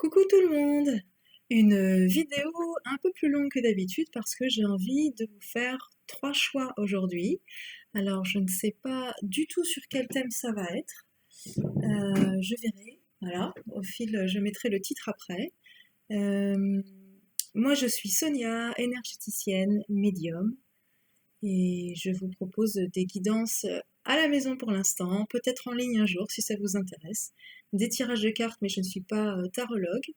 Coucou tout le monde! Une vidéo un peu plus longue que d'habitude parce que j'ai envie de vous faire 3 choix aujourd'hui. Alors je ne sais pas du tout sur quel thème ça va être. Je verrai, voilà, au fil, je mettrai le titre après. Euh, Moi je suis Sonia, énergéticienne, médium, et je vous propose des guidances à la maison pour l'instant, peut-être en ligne un jour si ça vous intéresse. Des tirages de cartes, mais je ne suis pas tarologue.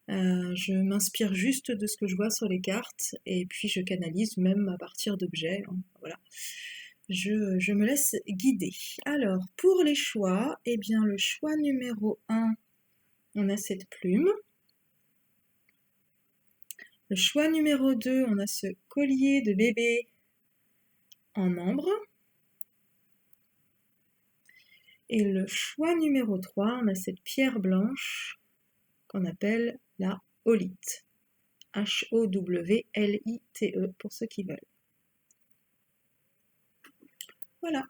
Je m'inspire juste de ce que je vois sur les cartes et puis je canalise même à partir d'objets, hein, voilà. Je me laisse guider. Alors, pour les choix, eh bien, le choix numéro 1, on a cette plume. Le choix numéro 2, on a ce collier de bébé en ambre. Et le choix numéro 3, on a cette pierre blanche qu'on appelle la holite. H-O-W-L-I-T-E pour ceux qui veulent. Voilà.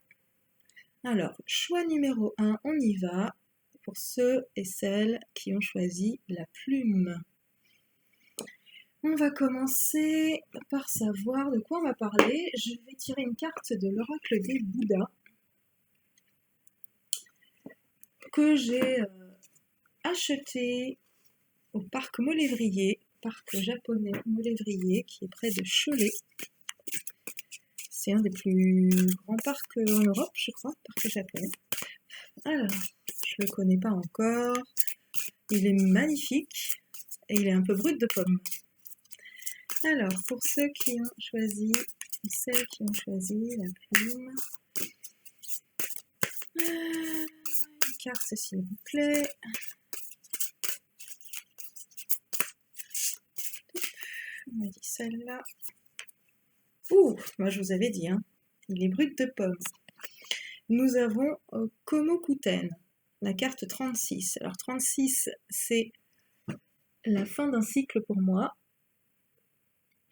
Alors, choix numéro 1, on y va pour ceux et celles qui ont choisi la plume. On va commencer par savoir de quoi on va parler. Je vais tirer une carte de l'oracle des Bouddhas que j'ai acheté au parc Molévrier, parc japonais Molévrier qui est près de Cholet. C'est un des plus grands parcs en Europe, je crois, parc japonais. Alors, je ne le connais pas encore. Il est magnifique et il est un peu brut de pomme. Alors, pour ceux qui ont choisi, celles qui ont choisi la plume, une carte s'il vous plaît. On m'a dit celle-là. Ouh, moi je vous avais dit, hein, il est brut de pomme. Nous avons Komokuten, la carte 36. Alors 36, c'est la fin d'un cycle pour moi.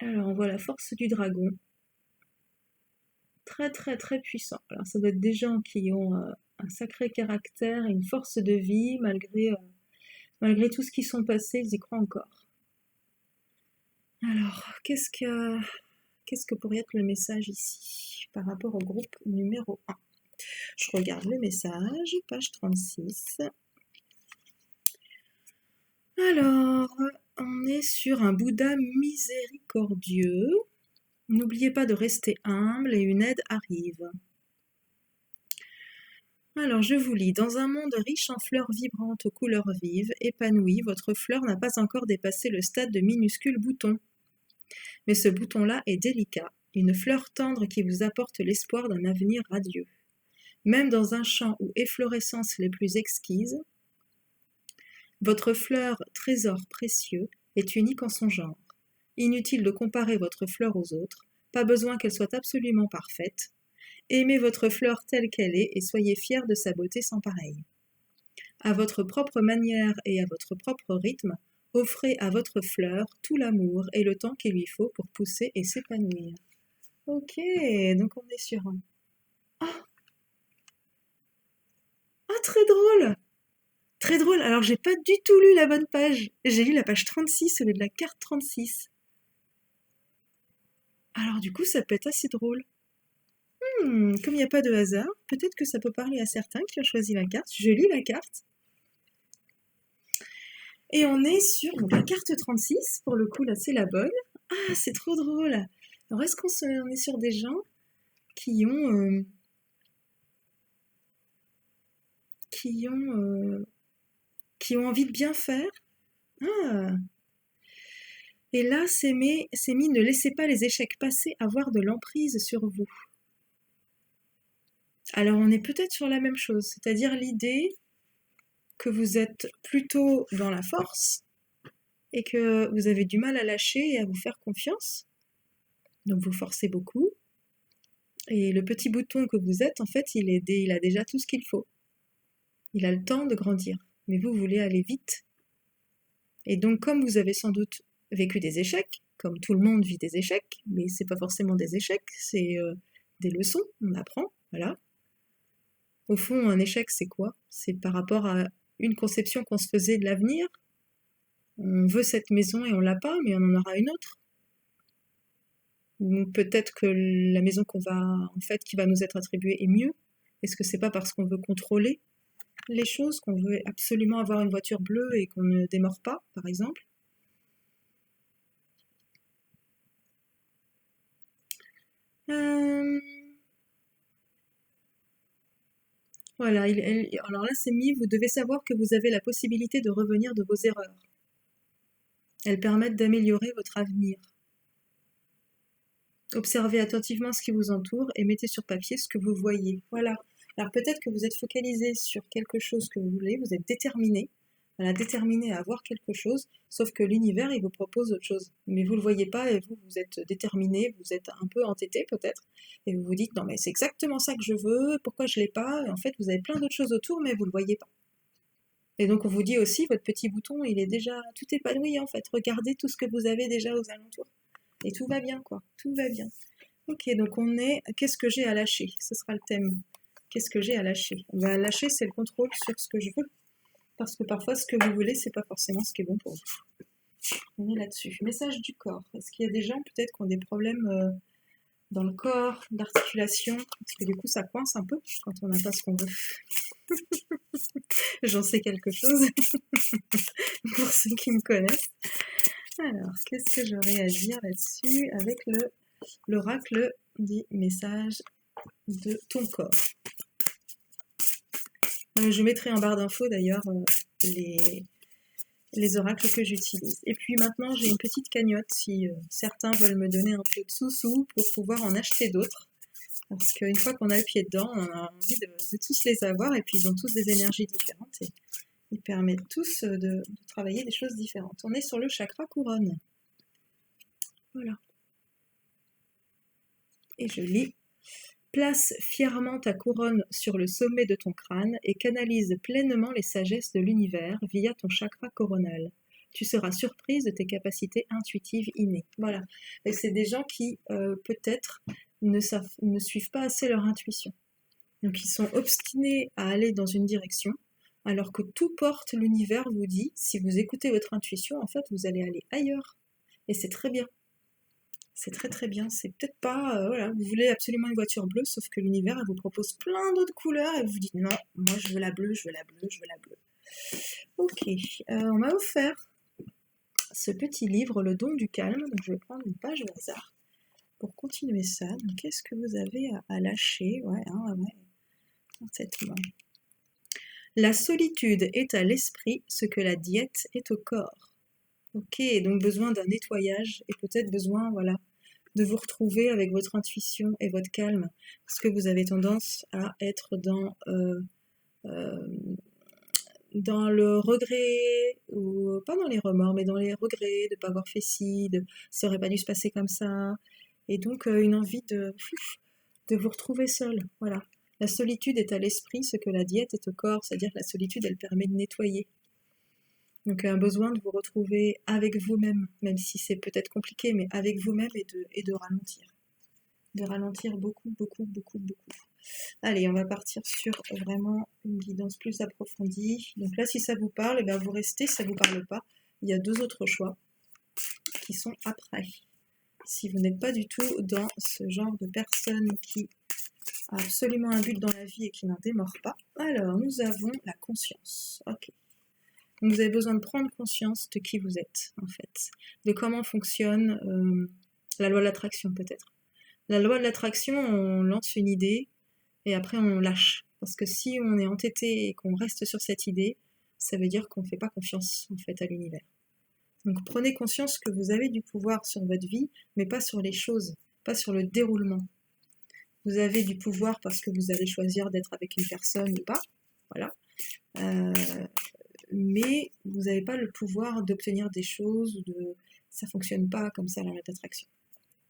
Alors on voit la force du dragon. Très très très puissant. Alors ça doit être des gens qui ont un sacré caractère et une force de vie malgré tout ce qui sont passés, ils y croient encore. Alors, qu'est-ce que pourrait être le message ici par rapport au groupe numéro 1? Je regarde le message, page 36. Alors, on est sur un Bouddha miséricordieux. N'oubliez pas de rester humble et une aide arrive. Alors, je vous lis. Dans un monde riche en fleurs vibrantes aux couleurs vives, épanouies, votre fleur n'a pas encore dépassé le stade de minuscule bouton. Mais ce bouton-là est délicat, une fleur tendre qui vous apporte l'espoir d'un avenir radieux. Même dans un champ aux efflorescences les plus exquises, votre fleur, trésor précieux, est unique en son genre. Inutile de comparer votre fleur aux autres, pas besoin qu'elle soit absolument parfaite. Aimez votre fleur telle qu'elle est et soyez fiers de sa beauté sans pareille. À votre propre manière et à votre propre rythme, offrez à votre fleur tout l'amour et le temps qu'il lui faut pour pousser et s'épanouir. Ok, donc on est sur un... Ah, très drôle! Très drôle, alors j'ai pas du tout lu la bonne page. J'ai lu la page 36 au lieu de la carte 36. Alors du coup, ça peut être assez drôle. Comme il n'y a pas de hasard, peut-être que ça peut parler à certains qui ont choisi la carte. Je lis la carte. Et on est sur la carte 36, pour le coup là c'est la bonne. Ah, c'est trop drôle. Alors est-ce on est sur des gens qui ont... qui ont envie de bien faire? Ah. Et là c'est mis ne laissez pas les échecs passés avoir de l'emprise sur vous. Alors on est peut-être sur la même chose, c'est-à-dire l'idée que vous êtes plutôt dans la force et que vous avez du mal à lâcher et à vous faire confiance. Donc vous forcez beaucoup. Et le petit bouton que vous êtes, en fait, il a déjà tout ce qu'il faut. Il a le temps de grandir. Mais vous voulez aller vite. Et donc comme vous avez sans doute vécu des échecs, comme tout le monde vit des échecs, mais c'est pas forcément des échecs, c'est des leçons, on apprend, voilà. Au fond, un échec, c'est quoi? C'est par rapport à une conception qu'on se faisait de l'avenir, On veut cette maison et on l'a pas, mais on en aura une autre. Donc peut-être que la maison qui va nous être attribuée est mieux. Est-ce que c'est pas parce qu'on veut contrôler les choses, qu'on veut absolument avoir une voiture bleue et qu'on ne démord pas, par exemple? Euh, Voilà, alors là c'est mis, vous devez savoir que vous avez la possibilité de revenir de vos erreurs. Elles permettent d'améliorer votre avenir. Observez attentivement ce qui vous entoure et mettez sur papier ce que vous voyez. Voilà. Alors peut-être que vous êtes focalisé sur quelque chose que vous voulez, vous êtes déterminé, voilà, déterminé à avoir quelque chose, sauf que l'univers, il vous propose autre chose. Mais vous ne le voyez pas et vous, vous êtes déterminé, vous êtes un peu entêté peut-être, et vous vous dites, non mais c'est exactement ça que je veux, pourquoi je l'ai pas? Et en fait, vous avez plein d'autres choses autour, mais vous ne le voyez pas. Et donc on vous dit aussi, votre petit bouton, il est déjà tout épanoui en fait. Regardez tout ce que vous avez déjà aux alentours. Et tout va bien, quoi. Tout va bien. Ok, donc on est. Qu'est-ce que j'ai à lâcher? Ce sera le thème. Qu'est-ce que j'ai à lâcher? Bah, lâcher, c'est le contrôle sur ce que je veux. Parce que parfois, ce que vous voulez, c'est pas forcément ce qui est bon pour vous. On est là-dessus. Message du corps. Est-ce qu'il y a des gens peut-être qui ont des problèmes dans le corps, d'articulation? Parce que du coup, ça coince un peu quand on n'a pas ce qu'on veut. J'en sais quelque chose pour ceux qui me connaissent. Alors, qu'est-ce que j'aurais à dire là-dessus avec l'oracle dit message de ton corps. Je mettrai en barre d'infos d'ailleurs les oracles que j'utilise. Et puis maintenant, j'ai une petite cagnotte si certains veulent me donner un peu de sous-sous pour pouvoir en acheter d'autres. Parce qu'une fois qu'on a le pied dedans, on a envie de tous les avoir et puis ils ont tous des énergies différentes et ils permettent tous de travailler des choses différentes. On est sur le chakra couronne. Voilà. Et je lis. Place fièrement ta couronne sur le sommet de ton crâne et canalise pleinement les sagesses de l'univers via ton chakra coronal. Tu seras surprise de tes capacités intuitives innées. Voilà. Et c'est des gens qui, peut-être, ne suivent pas assez leur intuition. Donc ils sont obstinés à aller dans une direction, alors que tout porte l'univers vous dit, si vous écoutez votre intuition, en fait, vous allez aller ailleurs. Et c'est très bien. C'est très très bien. C'est peut-être pas, voilà, vous voulez absolument une voiture bleue, sauf que l'univers elle vous propose plein d'autres couleurs et vous dites non, moi je veux la bleue, je veux la bleue, je veux la bleue. Ok, on m'a offert ce petit livre, Le don du calme, donc je vais prendre une page au hasard pour continuer ça. Donc qu'est-ce que vous avez à lâcher? Ouais, hein, ouais, complètement. La solitude est à l'esprit ce que la diète est au corps. Ok, donc besoin d'un nettoyage et peut-être besoin, voilà, de vous retrouver avec votre intuition et votre calme, parce que vous avez tendance à être euh, dans le regret, ou pas dans les remords, mais dans les regrets de ne pas avoir fait ci, de ça aurait pas dû se passer comme ça, et donc une envie de vous retrouver seul. Voilà. La solitude est à l'esprit ce que la diète est au corps, c'est-à-dire que la solitude, elle permet de nettoyer. Donc un besoin de vous retrouver avec vous-même, même si c'est peut-être compliqué, mais avec vous-même et de ralentir. De ralentir beaucoup, beaucoup, beaucoup, beaucoup. Allez, on va partir sur vraiment une guidance plus approfondie. Donc là, si ça vous parle, eh bien vous restez. Si ça ne vous parle pas, il y a deux autres choix qui sont après. Si vous n'êtes pas du tout dans ce genre de personne qui a absolument un but dans la vie et qui n'en démord pas, alors nous avons la conscience. Ok. Donc vous avez besoin de prendre conscience de qui vous êtes, en fait, de comment fonctionne la loi de l'attraction, peut-être. La loi de l'attraction, on lance une idée et après on lâche. Parce que si on est entêté et qu'on reste sur cette idée, ça veut dire qu'on ne fait pas confiance en fait à l'univers. Donc prenez conscience que vous avez du pouvoir sur votre vie, mais pas sur les choses, pas sur le déroulement. Vous avez du pouvoir parce que vous allez choisir d'être avec une personne ou pas, voilà. Mais vous n'avez pas le pouvoir d'obtenir des choses, ça fonctionne pas comme ça la loi d'attraction.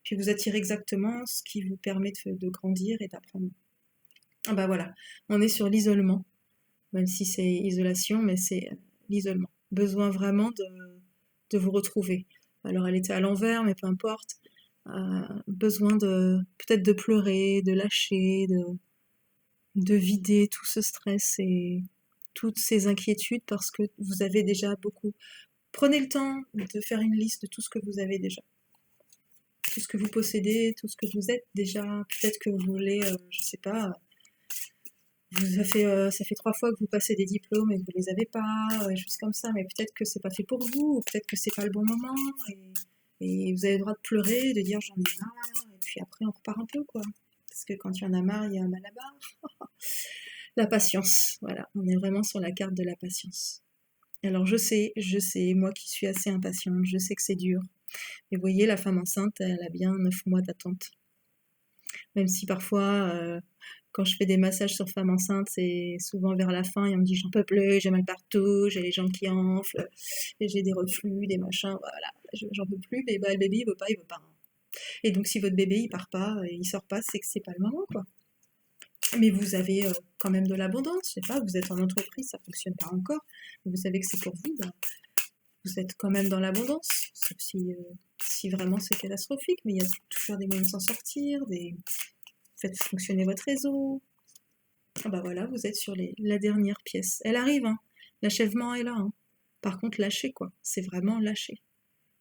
Puis vous attirez exactement ce qui vous permet de grandir et d'apprendre. Ah bah voilà, on est sur l'isolement, même si c'est isolation, mais c'est l'isolement. Besoin vraiment de vous retrouver. Alors elle était à l'envers, mais peu importe. Besoin peut-être de pleurer, de lâcher, de vider tout ce stress et toutes ces inquiétudes parce que vous avez déjà beaucoup. Prenez le temps de faire une liste de tout ce que vous avez déjà. Tout ce que vous possédez, tout ce que vous êtes déjà. Peut-être que vous voulez, je sais pas, ça fait 3 fois que vous passez des diplômes et que vous les avez pas, des choses comme ça, mais peut-être que c'est pas fait pour vous, ou peut-être que c'est pas le bon moment, et vous avez le droit de pleurer, de dire j'en ai marre, et puis après on repart un peu, quoi. Parce que quand il y en a marre, il y a un mal à barre. La patience, voilà, on est vraiment sur la carte de la patience. Alors je sais, moi qui suis assez impatiente, je sais que c'est dur. Mais vous voyez, la femme enceinte, elle a bien 9 mois d'attente. Même si parfois, quand je fais des massages sur femmes enceintes, c'est souvent vers la fin, et on me dit j'en peux plus, j'ai mal partout, j'ai les jambes qui enflent, et j'ai des reflux, des machins, voilà, j'en peux plus, mais bah, le bébé il veut pas. Et donc si votre bébé il part pas, il sort pas, c'est que c'est pas le moment, quoi. Mais vous avez quand même de l'abondance, je sais pas, vous êtes en entreprise, ça fonctionne pas encore, vous savez que c'est pour vous, bah, vous êtes quand même dans l'abondance, sauf si vraiment c'est catastrophique, mais il y a toujours des moyens de s'en sortir, faites fonctionner votre réseau. Ah bah voilà, vous êtes sur la dernière pièce. Elle arrive, hein. L'achèvement est là, hein. Par contre, lâchez, quoi. C'est vraiment lâcher.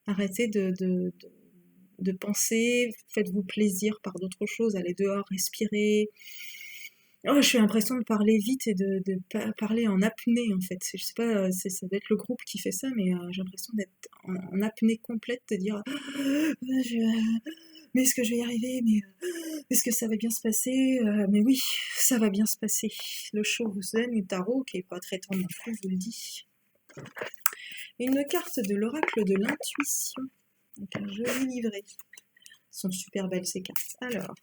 Arrêtez de penser, faites-vous plaisir par d'autres choses, allez dehors, respirez. Oh, j'ai l'impression de parler vite et de parler en apnée, en fait. Je sais pas, ça doit être le groupe qui fait ça, mais j'ai l'impression d'être en apnée complète, de dire mais est-ce que je vais y arriver, mais est-ce que ça va bien se passer, mais oui, ça va bien se passer. Le Shoguzen et Tarot, qui est pas très tendre non plus, je vous le dis. Une carte de l'oracle de l'intuition. Donc un joli livret. Elles sont super belles ces cartes. Alors,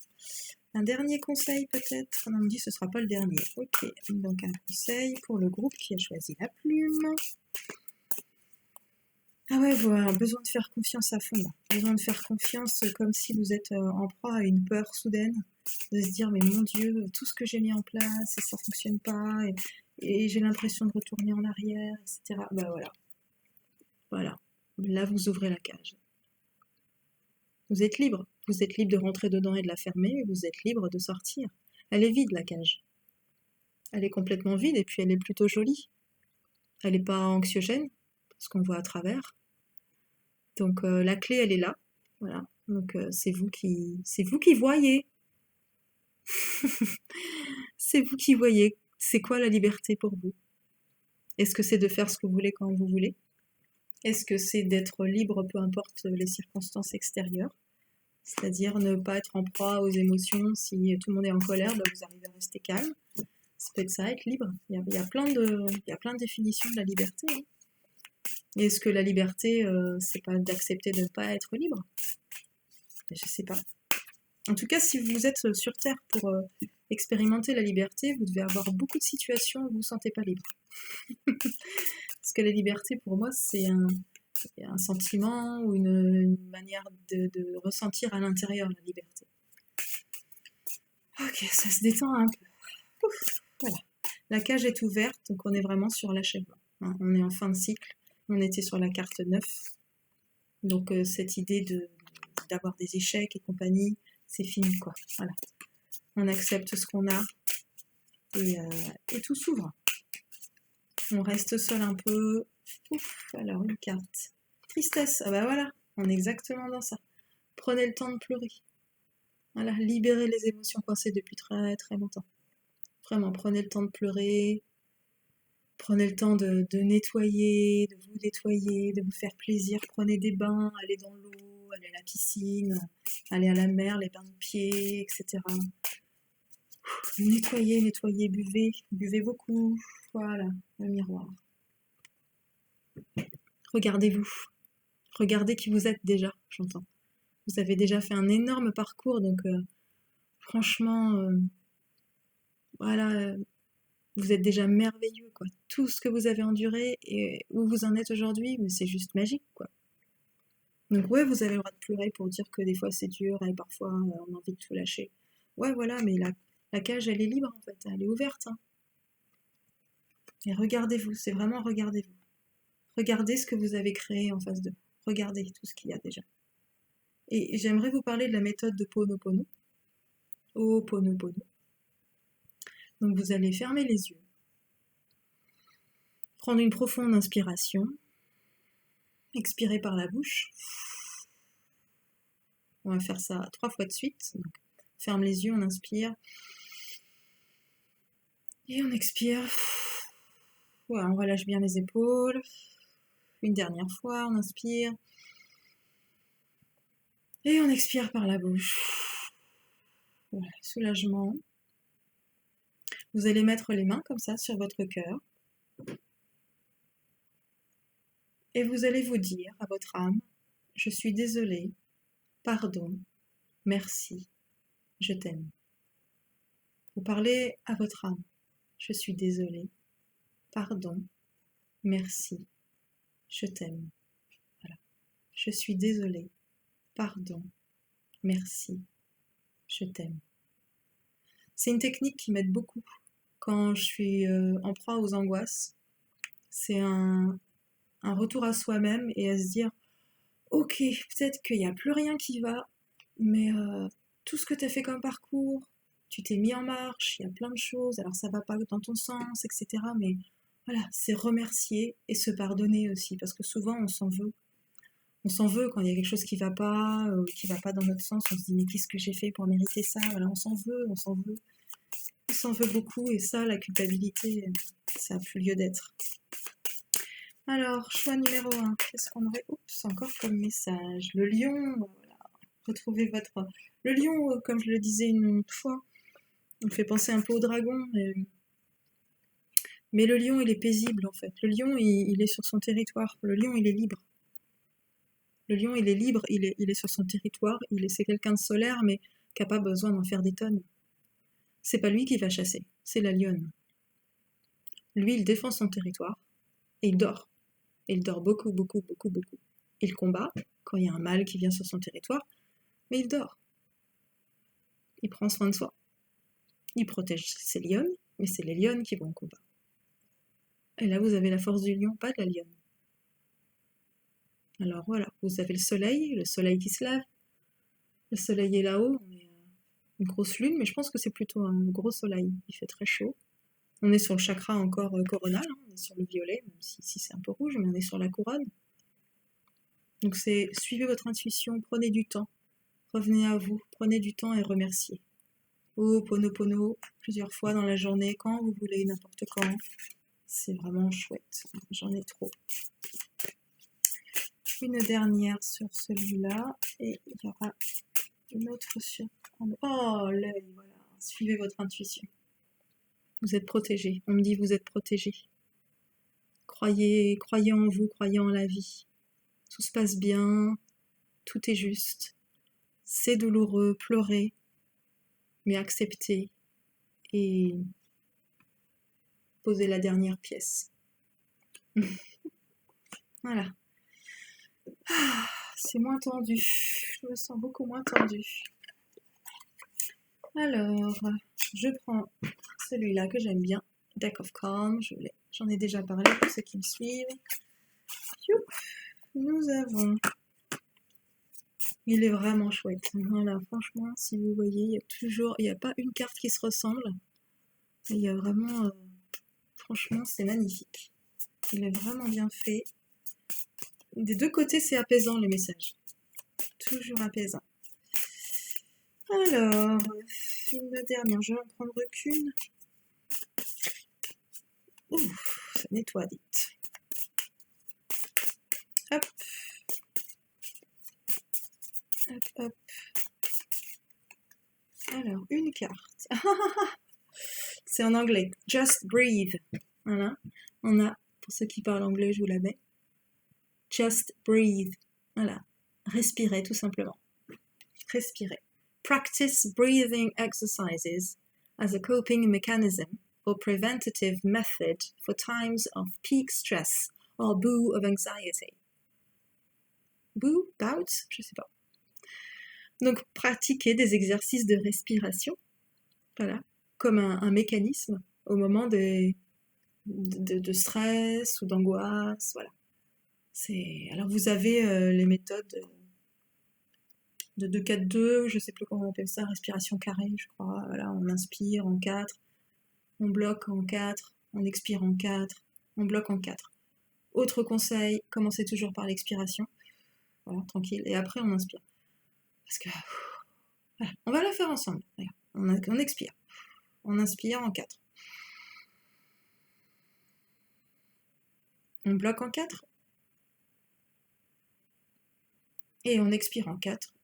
un dernier conseil peut-être. On me dit que ce sera pas le dernier. Ok, donc un conseil pour le groupe qui a choisi la plume. Ah ouais, voilà, besoin de faire confiance à fond. Là. Besoin de faire confiance comme si vous êtes en proie à une peur soudaine. De se dire, mais mon Dieu, tout ce que j'ai mis en place et ça fonctionne pas, et j'ai l'impression de retourner en arrière, etc. Bah voilà. Voilà. Là, vous ouvrez la cage. Vous êtes libre. Vous êtes libre de rentrer dedans et de la fermer, et vous êtes libre de sortir. Elle est vide, la cage. Elle est complètement vide, et puis elle est plutôt jolie. Elle n'est pas anxiogène, parce qu'on voit à travers. Donc la clé, elle est là. Voilà. Donc c'est vous qui voyez. C'est vous qui voyez. C'est quoi la liberté pour vous? Est-ce que c'est de faire ce que vous voulez quand vous voulez? Est-ce que c'est d'être libre peu importe les circonstances extérieures? C'est-à-dire ne pas être en proie aux émotions. Si tout le monde est en colère, bah vous arrivez à rester calme. Ça peut être ça, être libre. Il y a plein de définitions de la liberté. Hein. Et est-ce que la liberté, c'est pas d'accepter de ne pas être libre? Je sais pas. En tout cas, si vous êtes sur Terre pour expérimenter la liberté, vous devez avoir beaucoup de situations où vous ne vous sentez pas libre. Parce que la liberté, pour moi, c'est un sentiment ou une manière de ressentir à l'intérieur la liberté. Ok, ça se détend un peu. Ouf, voilà. La cage est ouverte, donc on est vraiment sur l'achèvement. Hein, on est en fin de cycle. On était sur la carte 9. Donc cette idée d'avoir des échecs et compagnie, c'est fini, quoi. Voilà. On accepte ce qu'on a et tout s'ouvre. On reste seul un peu. Ouf, alors une carte. Tristesse, ah bah voilà, on est exactement dans ça. Prenez le temps de pleurer. Voilà, libérez les émotions coincées depuis très très longtemps. Vraiment, prenez le temps de pleurer. Prenez le temps de nettoyer, de vous nettoyer, de vous faire plaisir. Prenez des bains, allez dans l'eau, allez à la piscine, allez à la mer, les bains de pieds, etc. Nettoyez, nettoyez, buvez beaucoup. Voilà, le miroir. Regardez-vous. Regardez qui vous êtes déjà, j'entends. Vous avez déjà fait un énorme parcours, donc franchement, voilà, vous êtes déjà merveilleux, quoi. Tout ce que vous avez enduré et où vous en êtes aujourd'hui, mais c'est juste magique, quoi. Donc ouais, vous avez le droit de pleurer pour dire que des fois c'est dur et parfois on a envie de tout lâcher. Ouais, voilà, mais la cage, elle est libre, en fait, elle est ouverte. Hein. Et regardez-vous, c'est vraiment regardez-vous. Regardez ce que vous avez créé en face de vous. Regardez tout ce qu'il y a déjà. Et j'aimerais vous parler de la méthode de Ponopono. Ho'oponopono. Donc vous allez fermer les yeux, prendre une profonde inspiration Expirez par la bouche. On va faire ça 3 fois de suite. Donc, ferme les yeux, on inspire. Et on expire. Ouais, on relâche bien les épaules. Une dernière fois, on inspire. Et on expire par la bouche. Voilà, soulagement. Vous allez mettre les mains comme ça sur votre cœur. Et vous allez vous dire à votre âme, je suis désolée, pardon, merci, je t'aime. Vous parlez à votre âme, je suis désolée, pardon, merci, je t'aime. Voilà. Je suis désolée, pardon, merci, je t'aime. C'est une technique qui m'aide beaucoup quand je suis en proie aux angoisses. C'est un retour à soi-même et à se dire ok, peut-être qu'il n'y a plus rien qui va, mais tout ce que tu as fait comme parcours, tu t'es mis en marche, il y a plein de choses, alors ça va pas dans ton sens, etc. Mais voilà, c'est remercier et se pardonner aussi, parce que souvent on s'en veut. On s'en veut quand il y a quelque chose qui va pas dans notre sens, on se dit mais qu'est-ce que j'ai fait pour mériter ça? Voilà, on s'en veut, on s'en veut. On s'en veut beaucoup et ça, la culpabilité, ça n'a plus lieu d'être. Alors, choix numéro 1, qu'est-ce qu'on aurait encore comme message? Le lion, voilà. Retrouvez votre... Le lion, comme je le disais une fois, on fait penser un peu au dragon, mais le lion, il est paisible en fait. Le lion, il est sur son territoire. Le lion, il est libre. Le lion, il est libre, il est sur son territoire, c'est quelqu'un de solaire, mais qui n'a pas besoin d'en faire des tonnes. C'est pas lui qui va chasser, c'est la lionne. Lui, il défend son territoire, et il dort. Et il dort beaucoup, beaucoup, beaucoup, beaucoup. Il combat quand il y a un mâle qui vient sur son territoire, mais il dort. Il prend soin de soi. Il protège ses lionnes, mais c'est les lionnes qui vont au combat. Et là, vous avez la force du lion, pas de la lionne. Alors voilà, vous avez le soleil qui se lève. Le soleil est là-haut, on est une grosse lune, mais je pense que c'est plutôt un gros soleil. Il fait très chaud. On est sur le chakra encore coronal, hein, on est sur le violet, même si c'est un peu rouge, mais on est sur la couronne. Donc c'est suivez votre intuition, prenez du temps, revenez à vous, prenez du temps et remerciez. Ho'oponopono, plusieurs fois dans la journée, quand vous voulez, n'importe quand. C'est vraiment chouette, j'en ai trop. Une dernière sur celui-là, et il y aura une autre sur... Oh, l'œil, voilà, suivez votre intuition. Vous êtes protégé, on me dit vous êtes protégé. Croyez en vous, croyez en la vie. Tout se passe bien, tout est juste. C'est douloureux, pleurez, mais acceptez et posez la dernière pièce. Voilà. Ah, c'est moins tendu. Je me sens beaucoup moins tendue. Alors, je prends celui-là que j'aime bien, Deck of Calm. J'en ai déjà parlé pour ceux qui me suivent. Nous avons... Il est vraiment chouette. Voilà, franchement, si vous voyez, il n'y a pas une carte qui se ressemble. Il y a vraiment... franchement, c'est magnifique. Il est vraiment bien fait. Des deux côtés, c'est apaisant, les messages. Toujours apaisant. Alors, une dernière, je vais en prendre qu'une. Ouh, ça nettoie vite. Hop. Hop, hop. Alors, une carte. C'est en anglais. Just breathe. Voilà. On a, pour ceux qui parlent anglais, je vous la mets. Just breathe. Voilà. Respirez, tout simplement. Respirez. Practice breathing exercises as a coping mechanism or preventative method for times of peak stress or bout of anxiety. Bout, je sais pas. Donc, pratiquer des exercices de respiration, voilà, comme un mécanisme au moment de stress ou d'angoisse, voilà. Alors, vous avez les méthodes de 2-4-2, je sais plus comment on appelle ça, respiration carrée, je crois. Voilà, on inspire en 4, on bloque en 4, on expire en 4, on bloque en 4. Autre conseil, commencez toujours par l'expiration. Voilà, tranquille. Et après, on inspire. Parce que, voilà, on va la faire ensemble. On expire. On inspire en 4. On bloque en 4. Et on expire en 4.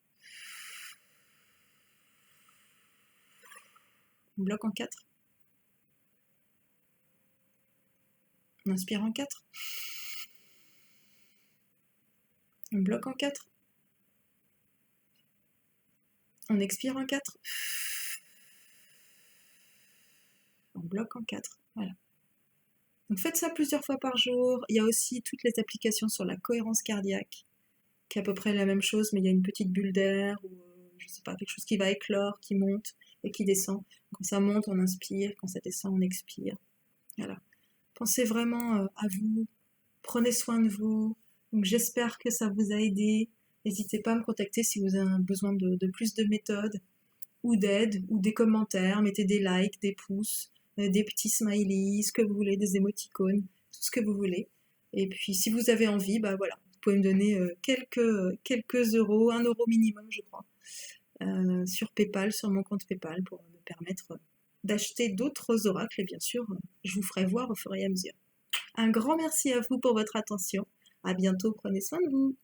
On bloque en 4. On inspire en 4. On bloque en 4. On expire en 4. On bloque en 4. Voilà. Donc faites ça plusieurs fois par jour. Il y a aussi toutes les applications sur la cohérence cardiaque, qui est à peu près la même chose, mais il y a une petite bulle d'air ou je sais pas, quelque chose qui va éclore, qui monte et qui descend. Quand ça monte, on inspire, quand ça descend, on expire. Voilà. Pensez vraiment à vous, prenez soin de vous. Donc j'espère que ça vous a aidé. N'hésitez pas à me contacter si vous avez besoin de plus de méthodes ou d'aide ou des commentaires. Mettez des likes, des pouces, des petits smileys, ce que vous voulez, des émoticônes, tout ce que vous voulez. Et puis si vous avez envie, bah voilà, vous pouvez me donner quelques euros, 1 euro minimum je crois, sur PayPal, sur mon compte PayPal pour me permettre d'acheter d'autres oracles et bien sûr je vous ferai voir au fur et à mesure. Un grand merci à vous pour votre attention. À bientôt, prenez soin de vous.